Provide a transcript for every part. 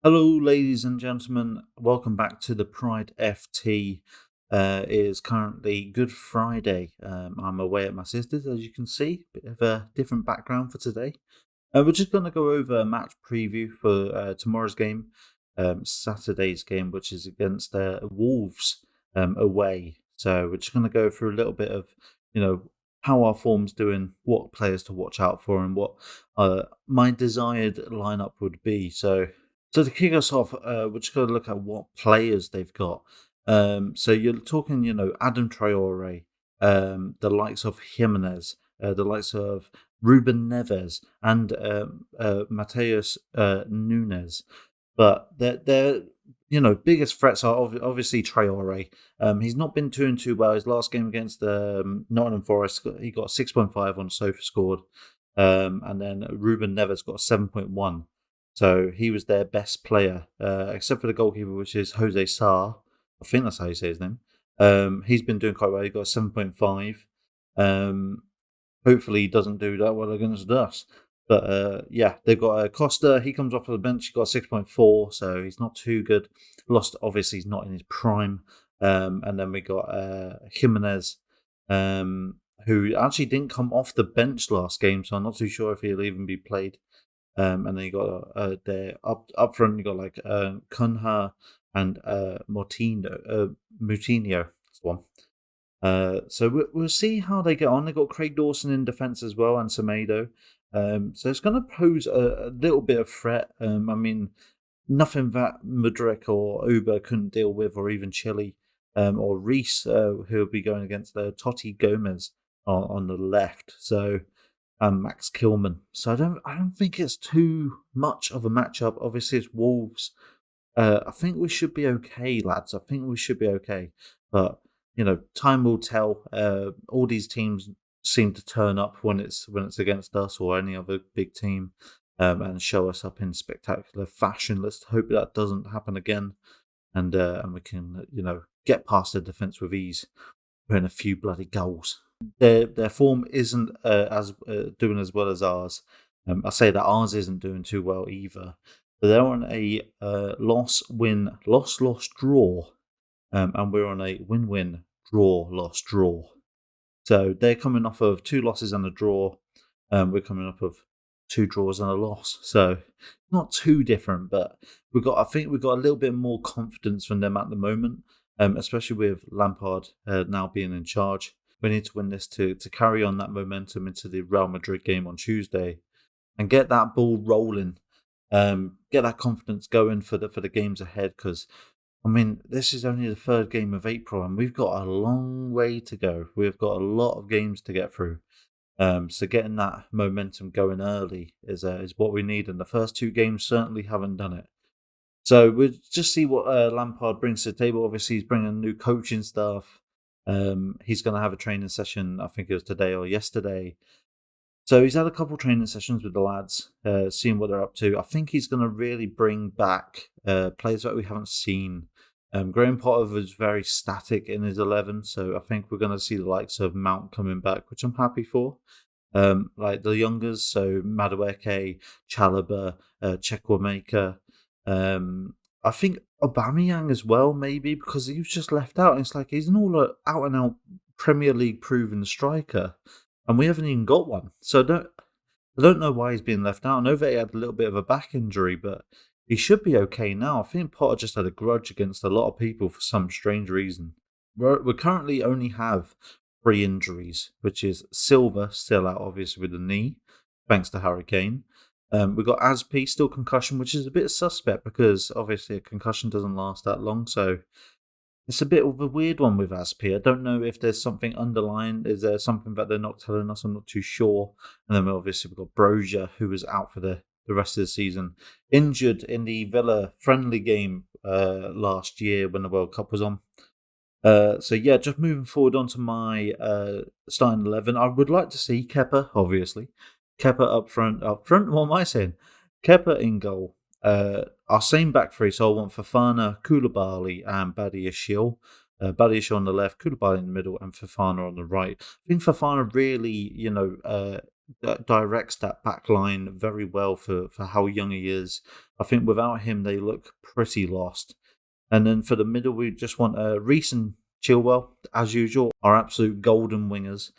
Hello, ladies and gentlemen. Welcome back to the Pride FT. It is currently Good Friday. I'm away at my sister's, as you can see. Bit of a different background for today. We're just going to go over a match preview for tomorrow's game, Saturday's game, which is against Wolves away. So we're just going to go through a little bit of, how our form's doing, what players to watch out for, and what my desired lineup would be. So to kick us off, we're just going to look at what players they've got. So you're talking, Adam Traore, the likes of Jimenez, the likes of Ruben Neves, and Mateus Nunes. But their biggest threats are obviously Traore. He's not been doing too well. His last game against Nottingham Forest, he got 6.5 on Sofa scored. And then Ruben Neves got 7.1. So he was their best player, except for the goalkeeper, which is Jose Sarr. I think that's how you say his name. He's been doing quite well. He got 7.5. Hopefully he doesn't do that well against us. But yeah, they've got Costa. He comes off of the bench. He got 6.4, so he's not too good. Lost, obviously, he's not in his prime. And then we got Jimenez, who actually didn't come off the bench last game, so I'm not too sure if he'll even be played. And then you got there up front. You got like Cunha and Moutinho. That's one. So we'll see how they get on. They got Craig Dawson in defence as well, and Semedo. So it's going to pose a little bit of threat. I mean, nothing that Mudryk or Uber couldn't deal with, or even Chile, or Reese, who'll be going against Totti Gomez on the left. So and Max Kilman. So I don't think it's too much of a matchup. Obviously, it's Wolves. I think we should be okay, lads. I think we should be okay. But time will tell. All these teams seem to turn up when it's against us or any other big team, and show us up in spectacular fashion. Let's hope that doesn't happen again, and we can get past the defense with ease, putting a few bloody goals. Their form isn't as doing as well as ours. I say that ours isn't doing too well either. But they're on a loss, win, loss, draw, and we're on a win, draw, loss, draw. So they're coming off of 2 losses and a draw. We're coming off of 2 draws and a loss. So not too different, but I think we've got a little bit more confidence from them at the moment, especially with Lampard now being in charge. We need to win this to carry on that momentum into the Real Madrid game on Tuesday and get that ball rolling, get that confidence going for the games ahead. Because I mean, this is only the 3rd game of April, and we've got a long way to go. We've got a lot of games to get through. So getting that momentum going early is what we need, and the first 2 games certainly haven't done it. So we'll just see what Lampard brings to the table. Obviously, he's bringing new coaching staff. He's going to have a training session, I think it was today or yesterday. So he's had a couple training sessions with the lads, seeing what they're up to. I think he's going to really bring back players that we haven't seen. Graham Potter was very static in his 11, so I think we're going to see the likes of Mount coming back, which I'm happy for. Like the youngers, so Madueke, Chalobah, Chukwuemeka. I think Aubameyang as well, maybe, because he was just left out. And it's like he's an out and out Premier League proven striker, and we haven't even got one. So I don't know why he's being left out. I know that he had a little bit of a back injury, but he should be okay now. I think Potter just had a grudge against a lot of people for some strange reason. We currently only have 3 injuries, which is Silva still out, obviously, with the knee, thanks to Harry Kane. We've got Aspi, still concussion, which is a bit suspect because obviously a concussion doesn't last that long. So it's a bit of a weird one with Aspi. I don't know if there's something underlying. Is there something that they're not telling us? I'm not too sure. And then we've got Brozier, who was out for the rest of the season, injured in the Villa friendly game last year when the World Cup was on. So yeah, just moving forward onto my starting 11, I would like to see Kepa, obviously. Kepa up front. What am I saying? Kepa in goal. Our same back three, so I want Fofana, Koulibaly, and Badiashile. Badiashile on the left, Koulibaly in the middle, and Fofana on the right. I think Fofana really, directs that back line very well for how young he is. I think without him, they look pretty lost. And then for the middle, we just want Reece and Chilwell, as usual, our absolute golden wingers.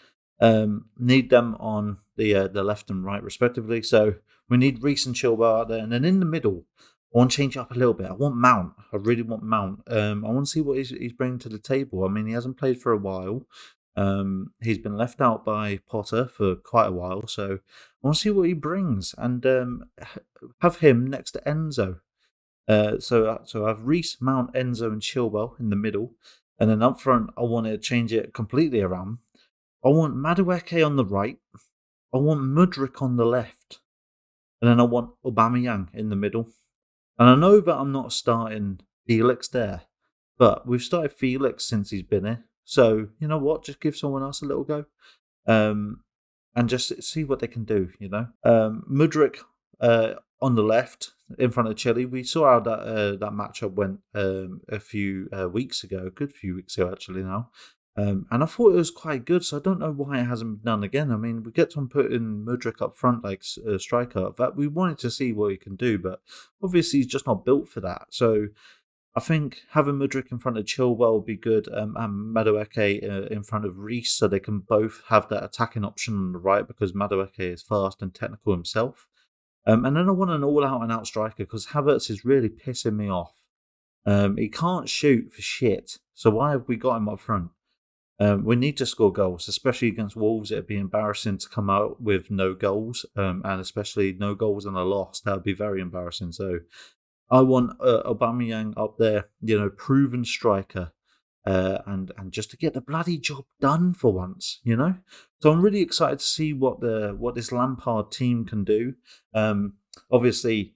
Need them on the left and right, respectively. So we need Reece and Chilwell out there. And then in the middle, I want to change it up a little bit. I want Mount. I really want Mount. I want to see what he's bringing to the table. I mean, he hasn't played for a while. He's been left out by Potter for quite a while. So I want to see what he brings and have him next to Enzo. So I have Reece, Mount, Enzo, and Chilwell in the middle, and then up front, I want to change it completely around. I want Madueke on the right, I want Mudryk on the left, and then I want Aubameyang in the middle. And I know that I'm not starting Felix there, but we've started Felix since he's been here. So you know what? Just give someone else a little go, um, and just see what they can do. Mudryk on the left in front of Chile. We saw how that matchup went a few weeks ago, a good few weeks ago actually now. And I thought it was quite good, so I don't know why it hasn't been done again. I mean, we get on putting Mudryk up front like a striker. That we wanted to see what he can do, but obviously he's just not built for that. So I think having Mudryk in front of Chilwell would be good, and Madueke in front of Reece, so they can both have that attacking option on the right because Madueke is fast and technical himself. And then I want an all-out and out striker because Havertz is really pissing me off. He can't shoot for shit, so why have we got him up front? We need to score goals, especially against Wolves. It'd be embarrassing to come out with no goals, and especially no goals and a loss. That would be very embarrassing. So I want Aubameyang up there, proven striker, and just to get the bloody job done for once, So I'm really excited to see what this Lampard team can do. Obviously,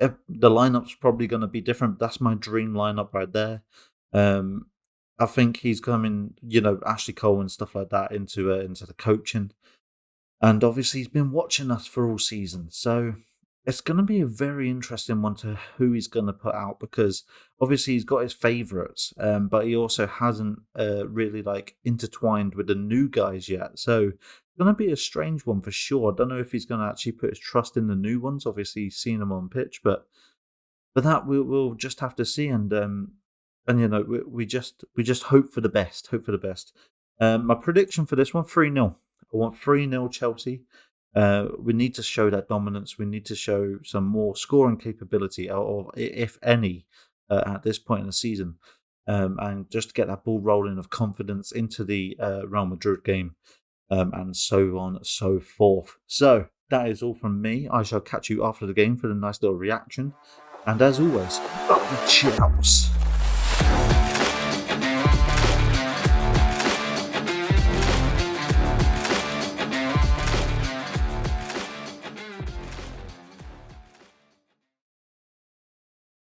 the lineup's probably going to be different. That's my dream lineup right there. I think he's coming, Ashley Cole and stuff like that into the coaching, and obviously he's been watching us for all season, so it's going to be a very interesting one to who he's going to put out because obviously he's got his favourites, but he also hasn't really intertwined with the new guys yet. So it's going to be a strange one for sure. I don't know if he's going to actually put his trust in the new ones. Obviously he's seen them on pitch, but that we'll just have to see. And we just hope for the best. Hope for the best. My prediction for this one: 3-0. I want 3-0 Chelsea. We need to show that dominance. We need to show some more scoring capability, or if any, at this point in the season, and just to get that ball rolling of confidence into the Real Madrid game, and so on and so forth. So that is all from me. I shall catch you after the game for the nice little reaction. And as always, cheers.